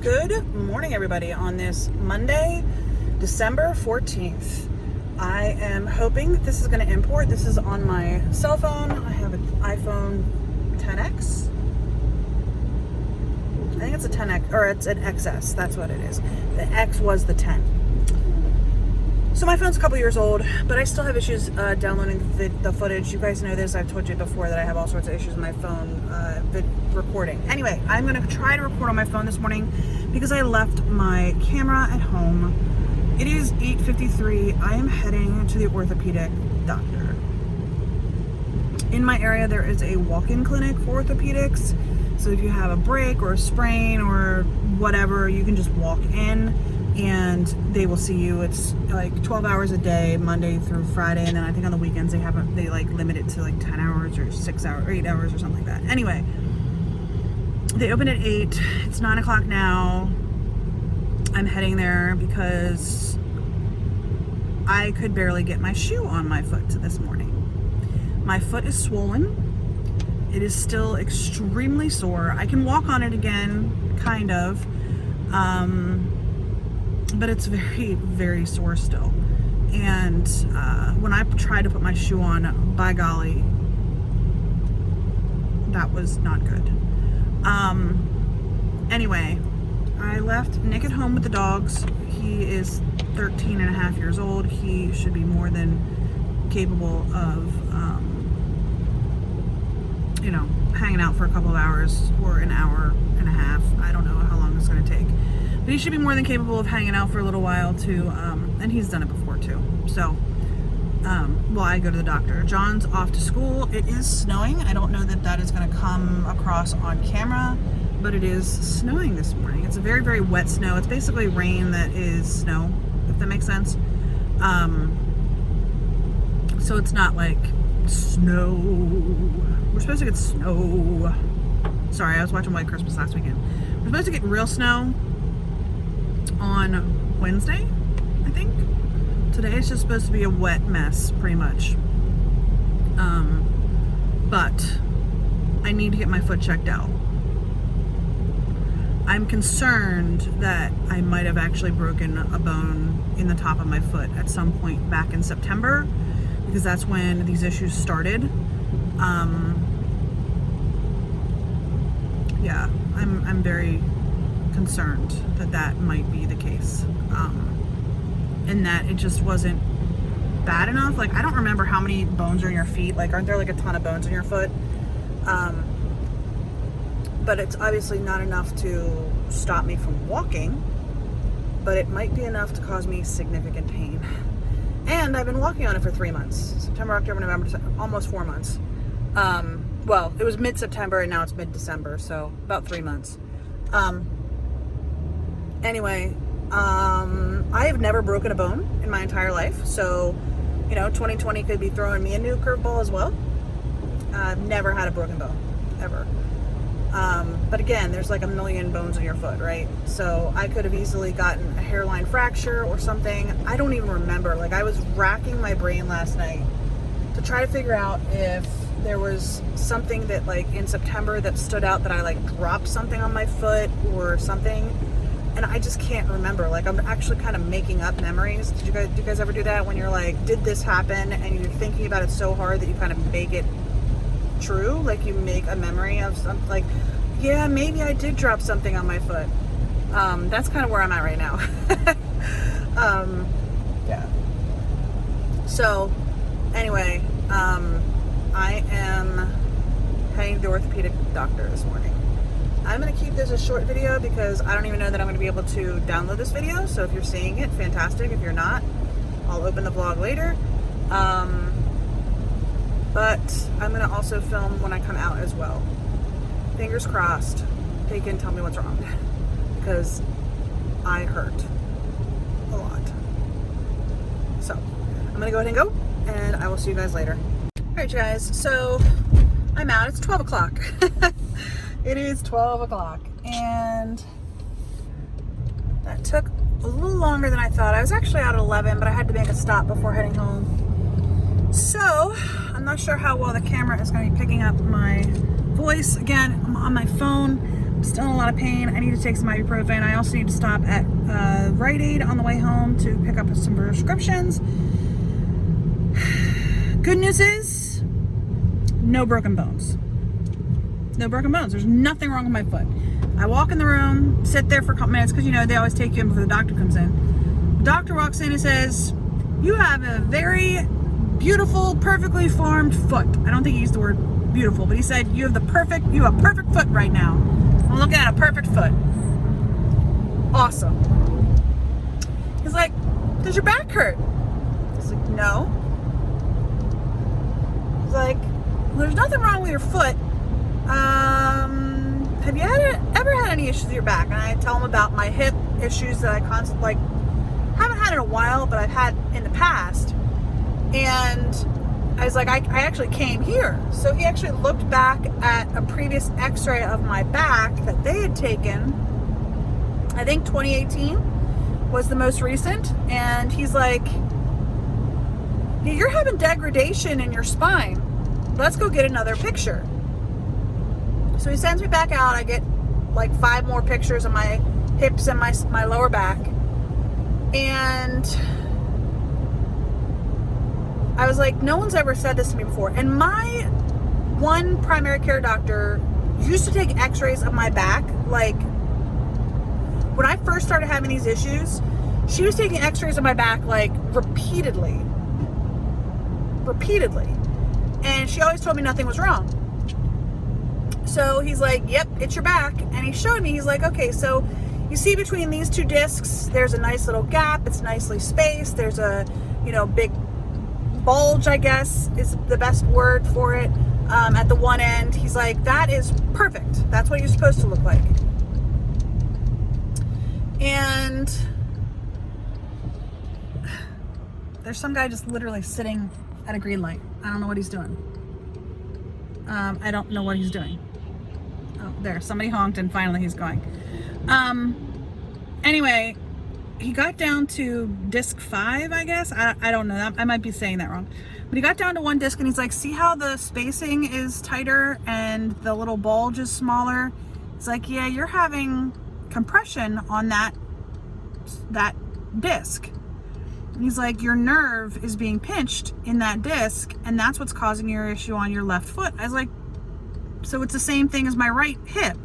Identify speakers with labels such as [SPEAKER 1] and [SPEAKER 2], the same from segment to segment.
[SPEAKER 1] Good morning, everybody, on this Monday, December 14th. I am hoping that this is going to import. This is on my cell phone. I have an iPhone XS. I think it's a 10X, or it's an XS. That's what it is. The X was the 10. So my phone's a couple years old, but I still have issues downloading the footage. You guys know this. I've told you before that I have all sorts of issues with my phone recording. Anyway, I'm going to try to record on my phone this morning because I left my camera at home. It is 8:53. I am heading to the orthopedic doctor. In my area, there is a walk-in clinic for orthopedics. So if you have a break or a sprain or whatever, you can just walk in and they will see you. It's like 12 hours a day, Monday through Friday, and then I think on the weekends they like limit it to like 10 hours or 6 hours or 8 hours or something like that. Anyway, they open at 8. It's 9 o'clock now. I'm heading there because I could barely get my shoe on my foot this morning. My foot is swollen. It is still extremely sore. I can walk on it again, kind of. But it's very, very sore still. And when I tried to put my shoe on, by golly, that was not good. Anyway, I left Nick at home with the dogs. He is 13 and a half years old. He should be more than capable of, hanging out for a couple of hours or an hour and a half. I don't know how long it's going to take. But he should be more than capable of hanging out for a little while too, and he's done it before too. So, while I go to the doctor. John's off to school. It is snowing. I don't know that is going to come across on camera, but it is snowing this morning. It's a very, very wet snow. It's basically rain that is snow, if that makes sense. So it's not like snow. We're supposed to get snow. Sorry, I was watching White Christmas last weekend. We're supposed to get real snow on Wednesday, I think. Today is just supposed to be a wet mess, pretty much. But I need to get my foot checked out. I'm concerned that I might have actually broken a bone in the top of my foot at some point back in September, because that's when these issues started. Yeah, I'm very concerned that might be the case, and that it just wasn't bad enough. Like, I don't remember how many bones are in your feet. Like, aren't there like a ton of bones in your foot? But it's obviously not enough to stop me from walking, but it might be enough to cause me significant pain. And I've been walking on it for 3 months. September, October, November, almost 4 months. Well, it was mid-September and now it's mid-December, so about 3 months. Anyway, I have never broken a bone in my entire life, so 2020 could be throwing me a new curveball as well. I've never had a broken bone, ever. But again, there's like a million bones in your foot, right? So I could have easily gotten a hairline fracture or something. I don't even remember. Like, I was racking my brain last night to try to figure out if there was something that, like, in September that stood out, that I like dropped something on my foot or something, and I just can't remember. Like, I'm actually kind of making up memories. Do you guys ever do that, when you're like, did this happen, and you're thinking about it so hard that you kind of make it true? Like, you make a memory of something, like, yeah, maybe I did drop something on my foot. That's kind of where I'm at right now. Yeah. So anyway, I am heading to the orthopedic doctor this morning. I'm going to keep this a short video because I don't even know that I'm going to be able to download this video. So if you're seeing it, fantastic. If you're not, I'll open the vlog later. But I'm going to also film when I come out as well. Fingers crossed, they can tell me what's wrong, because I hurt a lot. So I'm going to go ahead and go, and I will see you guys later. All right, you guys, so I'm out. It's 12 o'clock. It is 12 o'clock, and that took a little longer than I thought. I was actually out at 11, but I had to make a stop before heading home. So I'm not sure how well the camera is going to be picking up my voice. Again, I'm on my phone. still in a lot of pain. I need to take some ibuprofen. I also need to stop at Rite Aid on the way home to pick up some prescriptions. Good news is, no broken bones. No broken bones. There's nothing wrong with my foot. I walk in the room, sit there for a couple minutes, because, you know, they always take you in before the doctor comes in. The doctor walks in and says, you have a very beautiful, perfectly formed foot. I don't think he used the word beautiful, but he said, you have a perfect foot right now. I'm looking at a perfect foot. Awesome. He's like, does your back hurt? I was like, no. He's like, well, there's nothing wrong with your foot. Have you ever had any issues with your back? And I tell him about my hip issues that I constantly, haven't had in a while, but I've had in the past. And I was like, I actually came here. So he actually looked back at a previous x-ray of my back that they had taken. I think 2018 was the most recent. And he's like, yeah, you're having degradation in your spine. Let's go get another picture. So he sends me back out. I get like 5 more pictures of my hips and my lower back. And I was like, no one's ever said this to me before. And my one primary care doctor used to take x-rays of my back. Like, when I first started having these issues, she was taking x-rays of my back like repeatedly. And she always told me nothing was wrong. So he's like, yep, it's your back. And he showed me, he's like, okay, so you see between these 2 discs, there's a nice little gap. It's nicely spaced. There's a, you know, big bulge, I guess is the best word for it, at the one end. He's like, that is perfect. That's what you're supposed to look like. And there's some guy just literally sitting at a green light. I don't know what he's doing. I don't know what he's doing. Oh, there, somebody honked and finally he's going. Anyway, he got down to disc 5, I guess. I don't know. I might be saying that wrong. But he got down to 1 disc and he's like, see how the spacing is tighter and the little bulge is smaller? It's like, yeah, you're having compression on that disc. And he's like, your nerve is being pinched in that disc and that's what's causing your issue on your left foot. I was like, so it's the same thing as my right hip?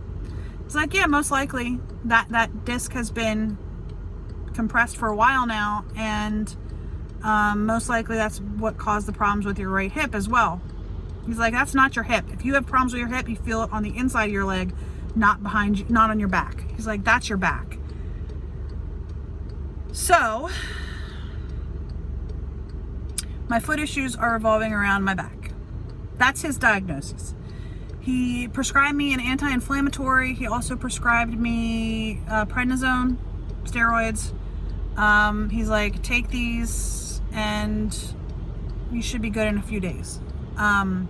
[SPEAKER 1] It's like, yeah, most likely that disc has been compressed for a while now, and most likely that's what caused the problems with your right hip as well. He's like, that's not your hip. If you have problems with your hip, you feel it on the inside of your leg, not behind you, not on your back. He's like, that's your back. So my foot issues are revolving around my back. That's his diagnosis. He prescribed me an anti-inflammatory. He also prescribed me prednisone, steroids. He's like, take these and you should be good in a few days. I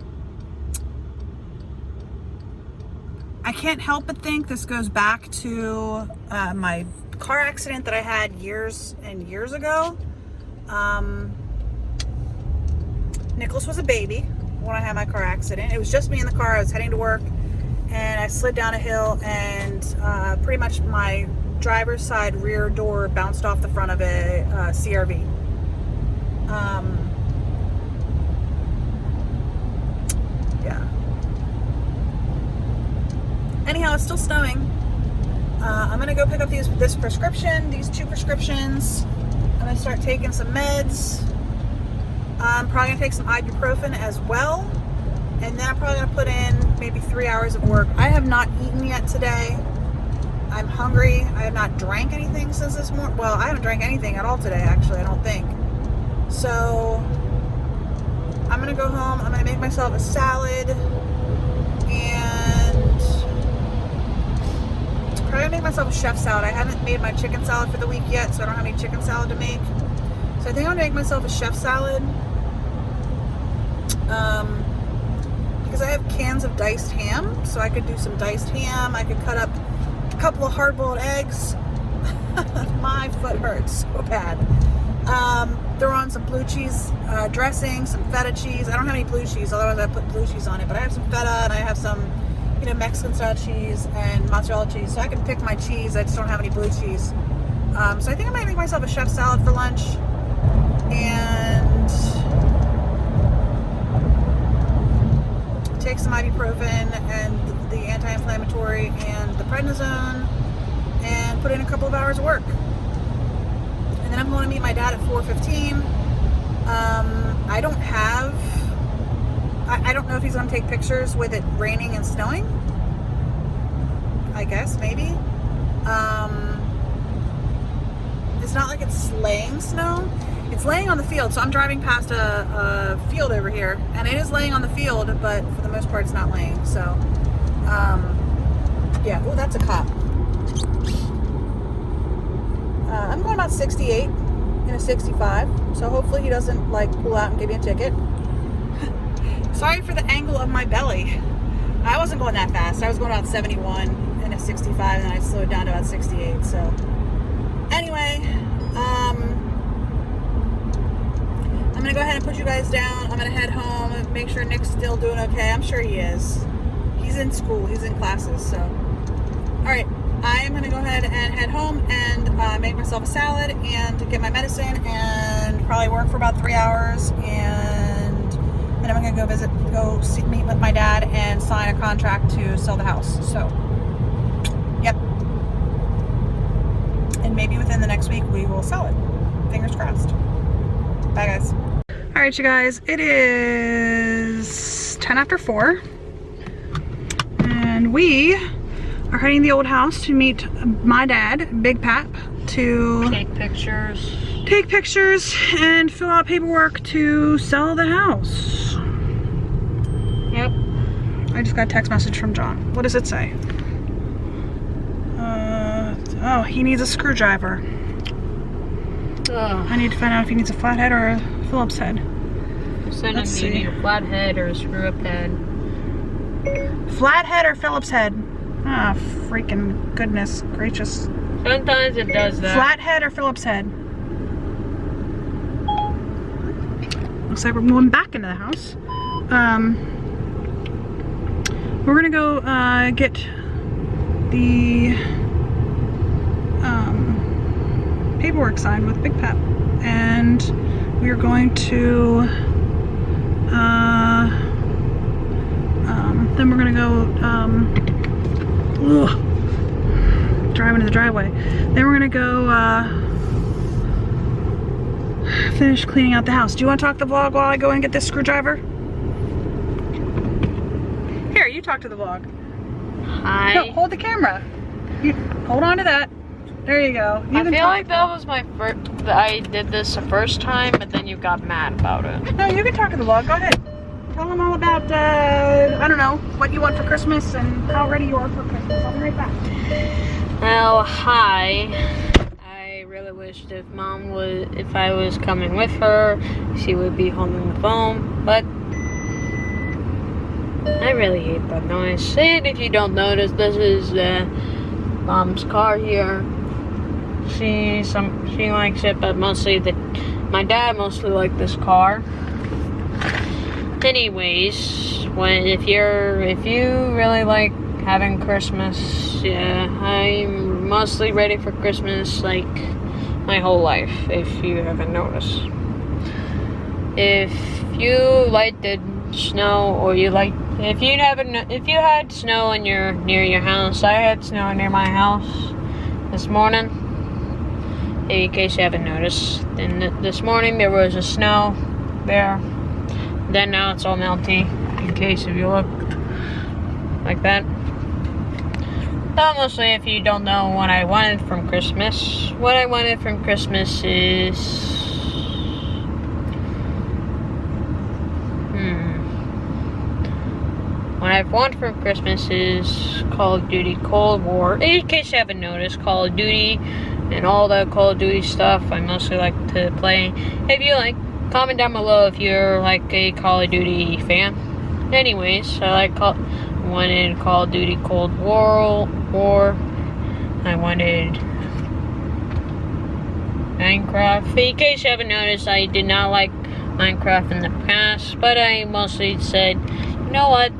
[SPEAKER 1] can't help but think this goes back to my car accident that I had years and years ago. Nicholas was a baby when I had my car accident. It was just me in the car. I was heading to work and I slid down a hill and pretty much my driver's side rear door bounced off the front of a CRV. Yeah. Anyhow, it's still snowing. I'm gonna go pick up this prescription, these 2 prescriptions. I'm gonna start taking some meds. I'm probably gonna take some ibuprofen as well. And then I'm probably gonna put in maybe 3 hours of work. I have not eaten yet today. I'm hungry. I have not drank anything since this morning. Well, I haven't drank anything at all today, actually, I don't think. So I'm gonna go home. I'm gonna make myself a salad and probably gonna make myself a chef salad. I haven't made my chicken salad for the week yet, so I don't have any chicken salad to make. So I think I'm gonna make myself a chef salad. Because I have cans of diced ham, so I could do some diced ham. I could cut up a couple of hard-boiled eggs. My foot hurts so bad. Throw on some blue cheese dressing, some feta cheese. I don't have any blue cheese, otherwise I put blue cheese on it. But I have some feta and I have some you know, Mexican style cheese and mozzarella cheese. So I can pick my cheese. I just don't have any blue cheese. So I think I might make myself a chef salad for lunch. And take some ibuprofen and the anti-inflammatory and the prednisone and put in a couple of hours of work. And then I'm going to meet my dad at 4:15. I don't have, I don't know if he's going to take pictures with it raining and snowing. I guess, maybe. It's not like it's laying snow. It's laying on the field. So I'm driving past a field over here, and it is laying on the field, but for the most part it's not laying. So, yeah. Oh, that's a cop. I'm going about 68 in a 65, so hopefully he doesn't like pull out and give me a ticket. Sorry for the angle of my belly. I wasn't going that fast. I was going about 71 in a 65, and I slowed down to about 68. So anyway, I'm gonna go ahead and put you guys down. I'm gonna head home and make sure Nick's still doing okay. I'm sure he is. He's in school. He's in classes. So, all right. I am going to go ahead and head home and make myself a salad and get my medicine and probably work for about 3 hours, and then I'm going to meet with my dad and sign a contract to sell the house. So, yep. And maybe within the next week we will sell it. Fingers crossed. Bye, guys. All right, you guys. It is 10 after 4, and we are heading to the old house to meet my dad, Big Pap, to take pictures and fill out paperwork to sell the house. Yep. I just got a text message from John. What does it say? Oh, he needs a screwdriver. I need to find out if he needs a flathead or a Phillips head.
[SPEAKER 2] Let's see. You need a flathead or a screw-up head.
[SPEAKER 1] Flathead or Phillips head? Ah, freaking goodness gracious.
[SPEAKER 2] Sometimes it does that.
[SPEAKER 1] Flathead or Phillips head? Looks like we're moving back into the house. We're gonna go get the paperwork signed with Big Pap, and we are going to then we're gonna go driving to the driveway. Then we're gonna go finish cleaning out the house. Do you want to talk to the vlog while I go and get this screwdriver? Here, you talk to the vlog.
[SPEAKER 2] Hi.
[SPEAKER 1] No, hold the camera. You, hold on to that. There you go.
[SPEAKER 2] I feel like that was my first. I did this the first time, but then you got mad about it.
[SPEAKER 1] No, you can talk to the vlog. Go ahead. Tell them all about, I don't know, what you want for Christmas and how ready you are for Christmas. I'll be right back.
[SPEAKER 2] Well, hi. I really wished if I was coming with her, she would be holding the phone, but I really hate that noise. And if you don't notice, this is Mom's car here. She likes it, but mostly my dad mostly liked this car. Anyways, if you really like having Christmas, yeah, I'm mostly ready for Christmas like my whole life, if you haven't noticed. If you like the snow, or if you had snow near your house, I had snow near my house this morning. In case you haven't noticed, then this morning there was a snow there. Then now it's all melty, in case if you look like that. But mostly, if you don't know what I wanted from Christmas, what I wanted from Christmas is what I want for Christmas is Call of Duty Cold War. In case you haven't noticed, Call of Duty and all the Call of Duty stuff I mostly like to play. If you like, comment down below if you're like a Call of Duty fan. Anyways, I wanted Call of Duty Cold War. I wanted Minecraft. In case you haven't noticed, I did not like Minecraft in the past, but I mostly said, you know what,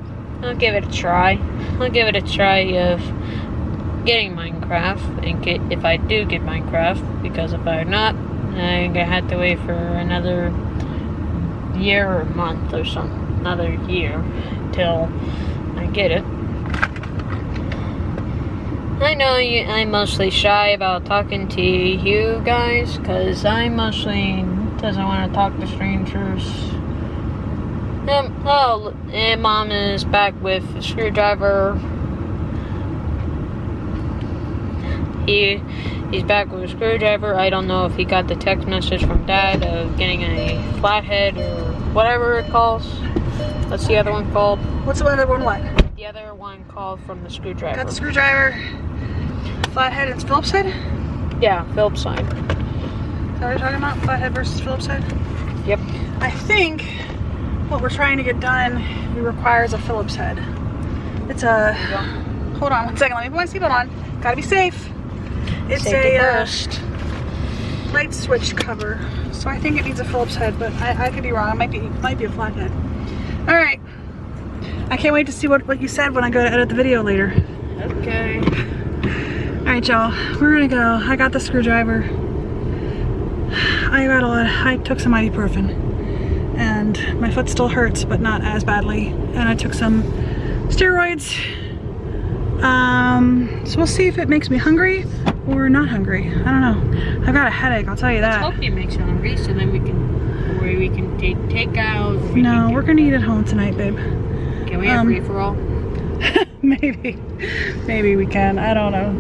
[SPEAKER 2] I'll give it a try. I'll give it a try of getting Minecraft, and if I do get Minecraft, because if I'm not, I'm gonna have to wait for another year or month or something, another year till I get it. I know I'm mostly shy about talking to you guys, because I mostly doesn't want to talk to strangers. And Mom is back with a screwdriver. He's back with a screwdriver. I don't know if he got the text message from Dad of getting a flathead or whatever it calls. What's the other one called?
[SPEAKER 1] What's the other one? What?
[SPEAKER 2] The other one called from the screwdriver.
[SPEAKER 1] Got the screwdriver. Flathead, it's Phillips head?
[SPEAKER 2] Yeah, Phillips head.
[SPEAKER 1] Is that what you're talking about? Flathead versus Phillips head?
[SPEAKER 2] Yep.
[SPEAKER 1] I think what we're trying to get done requires a Phillips head. It's a... Hold on one second. Let me put my seatbelt on. Gotta be safe. It's
[SPEAKER 2] Safety
[SPEAKER 1] a
[SPEAKER 2] first.
[SPEAKER 1] light switch cover. So I think it needs a Phillips head, but I could be wrong. It might be a flathead. All right. I can't wait to see what you said when I go to edit the video later.
[SPEAKER 2] Okay.
[SPEAKER 1] All right, y'all. We're gonna go. I got the screwdriver. I took some ibuprofen, and my foot still hurts, but not as badly. And I took some steroids. So we'll see if it makes me hungry or not hungry. I don't know. I've got a headache. I'll tell you that.
[SPEAKER 2] Let's hope it makes you hungry, so then we can take takeout.
[SPEAKER 1] No, we're gonna eat at home tonight, babe.
[SPEAKER 2] Can we have free for all?
[SPEAKER 1] Maybe we can. I don't know.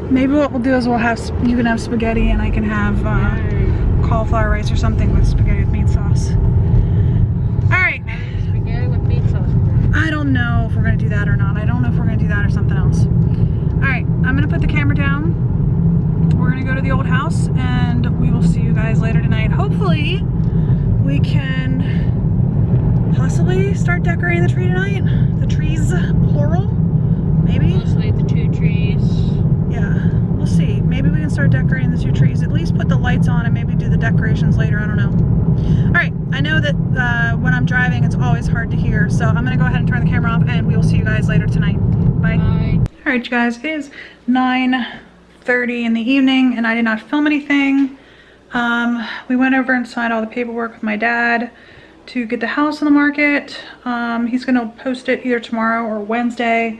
[SPEAKER 1] Maybe what we'll do is you can have spaghetti and I can have cauliflower rice or something with spaghetti with meat sauce. All right.
[SPEAKER 2] Spaghetti with meat sauce.
[SPEAKER 1] I don't know if we're gonna do that or not. I don't know if we're gonna do that or something else. All right, I'm gonna put the camera down. We're gonna go to the old house and we will see you guys later tonight. Hopefully we can possibly start decorating the tree tonight. The trees, plural, maybe.
[SPEAKER 2] Mostly the 2 trees.
[SPEAKER 1] Yeah, we'll see. Maybe we can start decorating the 2 trees. At least put the lights on and maybe do the decorations later. I don't know. All right, I know that when I'm driving, it's always hard to hear. So I'm gonna go ahead and turn the camera off and we will see you guys later tonight. Bye.
[SPEAKER 2] Bye.
[SPEAKER 1] All right, you guys, it is 9:30 in the evening and I did not film anything. We went over and signed all the paperwork with my dad to get the house on the market. He's gonna post it either tomorrow or Wednesday.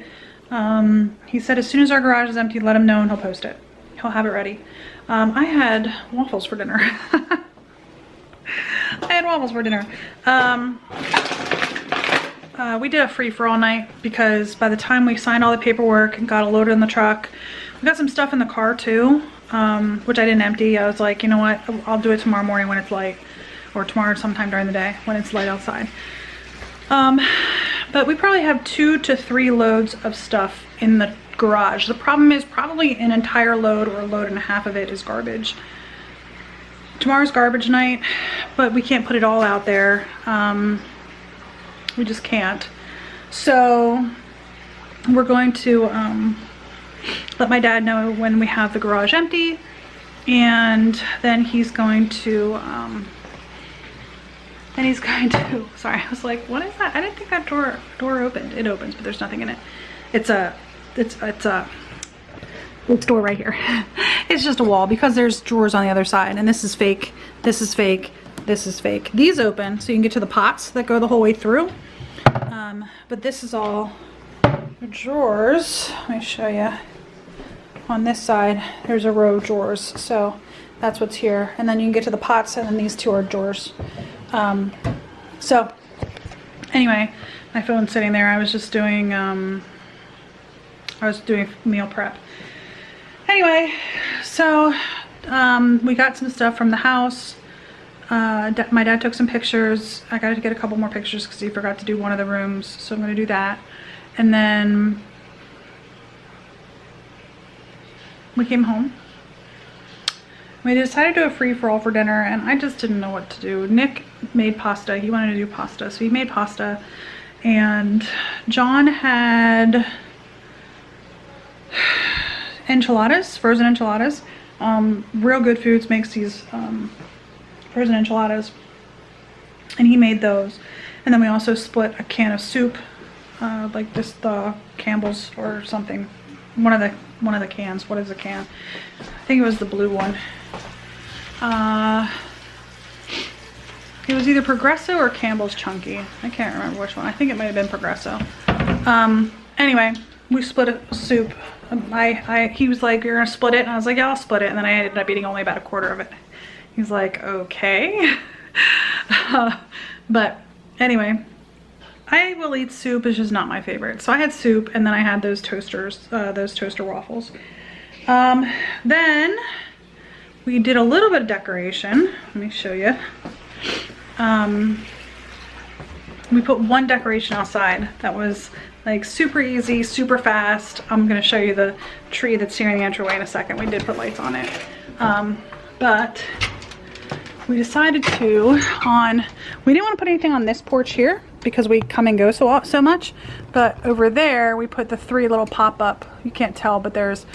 [SPEAKER 1] He said as soon as our garage is empty, let him know and he'll post it. He'll have it ready. I had waffles for dinner. I had waffles for dinner. We did a free-for-all night because by the time we signed all the paperwork and got it loaded in the truck, we got some stuff in the car too, which I didn't empty. I was like, you know what, I'll do it tomorrow morning when it's light, or tomorrow sometime during the day when it's light outside. But we probably have 2 to 3 loads of stuff in the garage. The problem is probably an entire load or a load and a half of it is garbage. Tomorrow's garbage night, but we can't put it all out there. We just can't. So we're going to let my dad know when we have the garage empty, and then he's going to sorry, I was like, what is that? I didn't think that door opened. It opens, but there's nothing in it. It's door right here. It's just a wall because there's drawers on the other side, and this is fake, this is fake, this is fake. These open so you can get to the pots that go the whole way through. But this is all drawers. Let me show you. On this side, there's a row of drawers. So that's what's here. And then you can get to the pots, and then these 2 are drawers. So anyway, my phone's sitting there. I was just doing, meal prep. Anyway, so we got some stuff from the house. My dad took some pictures. I got to get a couple more pictures because he forgot to do one of the rooms, so I'm going to do that. And then we came home. We decided to do a free-for-all for dinner, and I just didn't know what to do. Nick made pasta. He wanted to do pasta, so he made pasta. And John had enchiladas, frozen enchiladas. Real Good Foods makes these frozen enchiladas, and he made those. And then we also split a can of soup
[SPEAKER 3] like this, the Campbell's or something. One of the cans. What is a can? I think it was the blue one. It was either Progresso or Campbell's Chunky. I can't remember which one. I think it might have been Progresso. Anyway, we split a soup. He was like, "You're gonna split it," and I was like, "Yeah, I'll split it." And then I ended up eating only about a quarter of it. He's like, "Okay." But anyway, I will eat soup. It's just not my favorite. So I had soup, and then I had those toaster waffles. Then we did a little bit of decoration. Let me show you. We put one decoration outside that was like super easy, super fast. I'm gonna show you the tree that's here in the entryway in a second. We did put lights on it. But we decided to, we didn't want to put anything on this porch here because we come and go so much, but over there we put the 3 little pop-up. You can't tell, but there's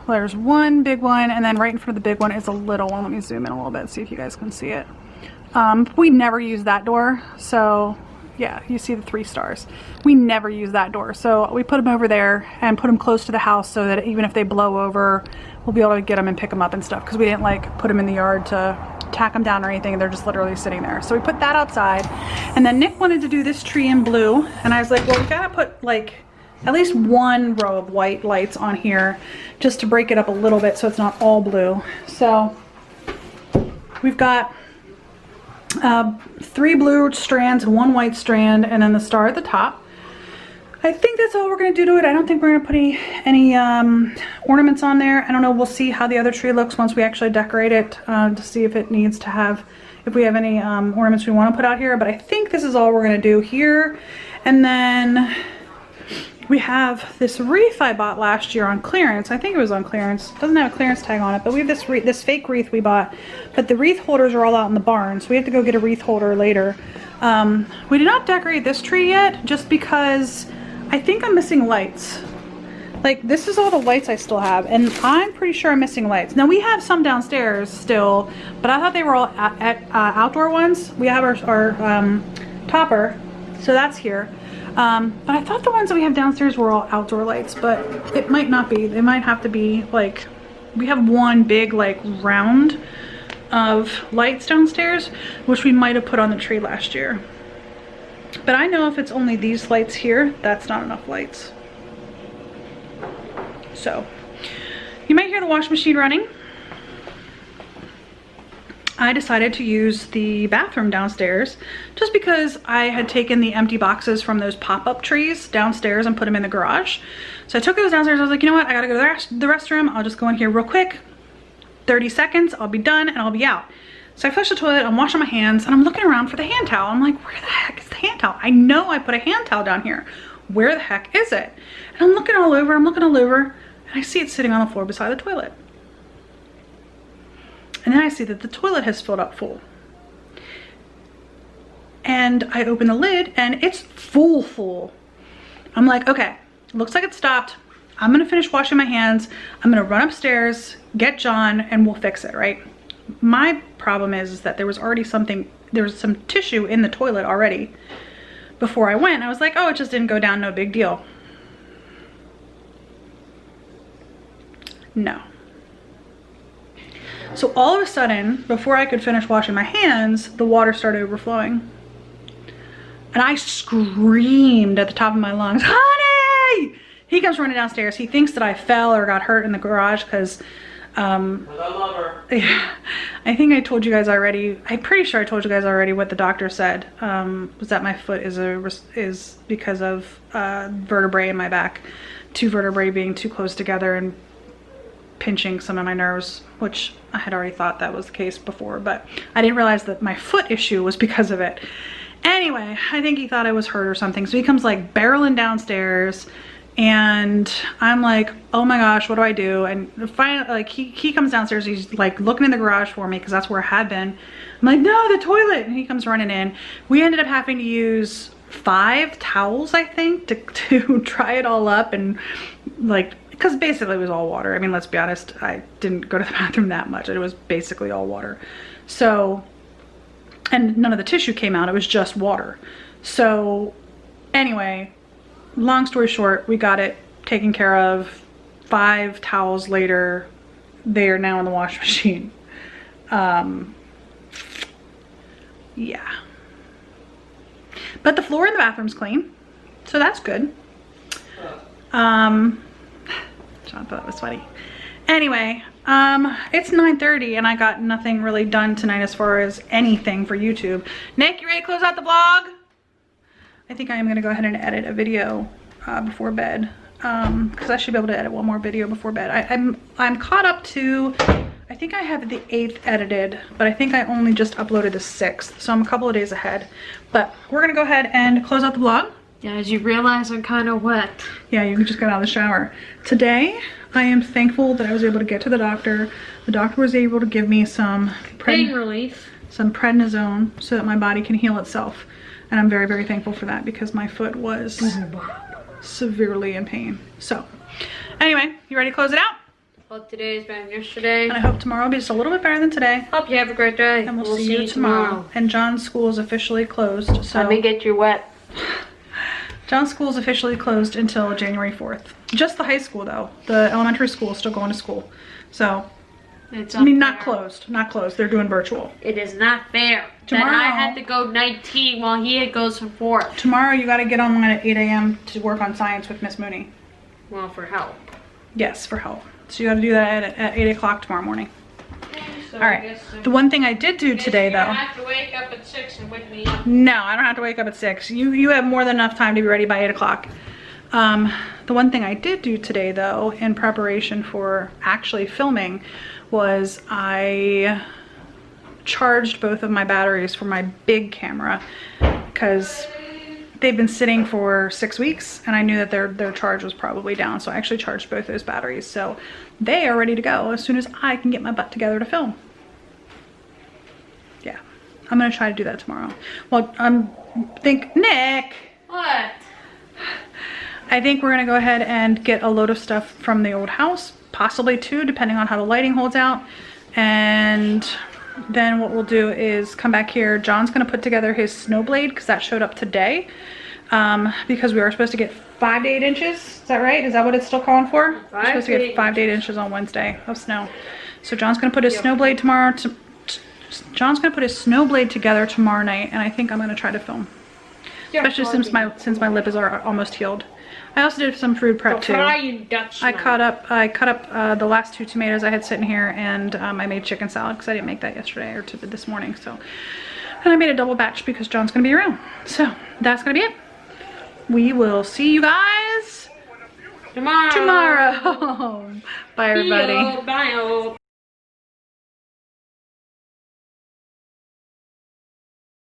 [SPEAKER 3] one big one, and then right in front of the big one is a little one. Let me zoom in a little bit, see if you guys can see it. We never use that door, so yeah, you see the 3 stars. We never use that door, so we put them over there and put them close to the house so that even if they blow over, we'll be able to get them and pick them up and stuff, because we didn't like put them in the yard to tack them down or anything. They're just literally sitting there. So we put that outside, and then Nick wanted to do this tree in blue, and I was like, well, we gotta put like at least 1 row of white lights on here just to break it up a little bit so it's not all blue. So we've got 3 blue strands, 1 white strand, and then the star at the top. I think that's all we're going to do to it. I don't think we're going to put any ornaments on there. I don't know. We'll see how the other tree looks once we actually decorate it to see if it needs to have, if we have any ornaments we want to put out here. But I think this is all we're going to do here. And then we have this wreath I bought last year on clearance. I think it was on clearance. It doesn't have a clearance tag on it, but we have this fake wreath we bought. But the wreath holders are all out in the barn, so we have to go get a wreath holder later. We did not decorate this tree yet, just because I think I'm missing lights. Like, this is all the lights I still have, and I'm pretty sure I'm missing lights. Now, we have some downstairs still, but I thought they were all outdoor ones. We have our topper, so that's here. But I thought the ones that we have downstairs were all outdoor lights, but it might not be. They might have to be, like, we have one big, like, round of lights downstairs, which we might have put on the tree last year. But I know if it's only these lights here, that's not enough lights. So, you might hear the washing machine running. I decided to use the bathroom downstairs just because I had taken the empty boxes from those pop-up trees downstairs and put them in the garage. So I took those downstairs. I was like, you know what? I gotta go to the restroom. I'll just go in here real quick. 30 seconds, I'll be done and I'll be out. So I flush the toilet, I'm washing my hands, and I'm looking around for the hand towel. I'm like, where the heck is the hand towel? I know I put a hand towel down here. Where the heck is it? And I'm looking all over, and I see it sitting on the floor beside the toilet. And then I see that the toilet has filled up full. And I open the lid, and it's full. I'm like, okay, looks like it stopped. I'm gonna finish washing my hands. I'm gonna run upstairs, get John, and we'll fix it, right? My problem is that there was some tissue in the toilet already. Before I went, I was like, oh, it just didn't go down, no big deal. No. So all of a sudden, before I could finish washing my hands, the water started overflowing. And I screamed at the top of my lungs, honey! He comes running downstairs. He thinks that I fell or got hurt in the garage because I love her. Yeah, I think I told you guys already. I'm pretty sure I told you guys already what the doctor said. Was that my foot is because of vertebrae in my back, 2 vertebrae being too close together and pinching some of my nerves, which I had already thought that was the case before, but I didn't realize that my foot issue was because of it. Anyway, I think he thought I was hurt or something, so he comes like barreling downstairs. And I'm like, oh my gosh, what do I do? And finally, like, he comes downstairs, he's like looking in the garage for me because that's where I had been. I'm like, no, the toilet. And he comes running in. We ended up having to use 5 towels, I think, to dry it all up, and like, because basically it was all water. I mean, let's be honest, I didn't go to the bathroom that much. It was basically all water. So, and none of the tissue came out, it was just water. So anyway, long story short, we got it taken care of. 5 towels later, they are now in the wash machine. Yeah. But the floor in the bathroom's clean, so that's good. John thought that was funny. Anyway, it's 9:30 and I got nothing really done tonight as far as anything for YouTube. Nick, you ready to close out the vlog? I think I am gonna go ahead and edit a video before bed, because I should be able to edit one more video before bed. I'm caught up to, I think I have the 8th edited, but I think I only just uploaded the 6th, so I'm a couple of days ahead. But we're gonna go ahead and close out the vlog.
[SPEAKER 2] Yeah, as you realize, I'm kind of wet.
[SPEAKER 3] Yeah, you can just get out of the shower. Today, I am thankful that I was able to get to the doctor. The doctor was able to give me some
[SPEAKER 2] Pain relief.
[SPEAKER 3] some prednisone so that my body can heal itself. And I'm very, very thankful for that because my foot was severely in pain. So, anyway, you ready to close it out?
[SPEAKER 2] Hope today is better than yesterday.
[SPEAKER 3] And I hope tomorrow will be just a little bit better than today.
[SPEAKER 2] Hope you have a great day.
[SPEAKER 3] And we'll see you tomorrow. And John's school is officially closed. So
[SPEAKER 2] Let me get you wet.
[SPEAKER 3] John's school is officially closed until January 4th. Just the high school though. The elementary school is still going to school. So,
[SPEAKER 2] It's
[SPEAKER 3] I mean, not
[SPEAKER 2] unfair.
[SPEAKER 3] closed. Not closed. They're doing virtual.
[SPEAKER 2] It is not fair
[SPEAKER 3] Tomorrow-
[SPEAKER 2] that I had to go 19 while he goes from 4.
[SPEAKER 3] Tomorrow you got to get online at 8 a.m. to work on science with Miss Mooney.
[SPEAKER 2] Well, for help.
[SPEAKER 3] Yes, for help. So you got to do that at 8 o'clock tomorrow morning.
[SPEAKER 2] So
[SPEAKER 3] All right. The one thing I did do today
[SPEAKER 2] You
[SPEAKER 3] though.
[SPEAKER 2] have to wake up at 6 and wake me up.
[SPEAKER 3] No, I don't have to wake up at 6. You have more than enough time to be ready by 8 o'clock. The one thing I did do today though, in preparation for actually filming, was I charged both of my batteries for my big camera because they've been sitting for 6 weeks and I knew that their charge was probably down. So I actually charged both those batteries. So they are ready to go as soon as I can get my butt together to film. Yeah, I'm gonna try to do that tomorrow. Well, Nick,
[SPEAKER 2] What?
[SPEAKER 3] I think we're gonna go ahead and get a load of stuff from the old house, possibly 2, depending on how the lighting holds out. And then what we'll do is come back here. John's gonna put together his snow blade because that showed up today. Because we are supposed to get 5 to 8 inches. Is that right? Is that what it's still calling for? We're supposed to get 5 to 8 inches on Wednesday of snow. So John's gonna put his snow blade tomorrow. John's gonna put his snow blade together tomorrow night, and I think I'm gonna try to film. Especially since my lip is almost healed. I also did some food prep too. I cut up the last 2 tomatoes I had sitting here, and I made chicken salad because I didn't make that yesterday or this morning. So, and I made a double batch because John's gonna be around. So that's gonna be it. We will see you guys
[SPEAKER 2] Tomorrow.
[SPEAKER 3] tomorrow. Bye everybody.
[SPEAKER 2] Bye.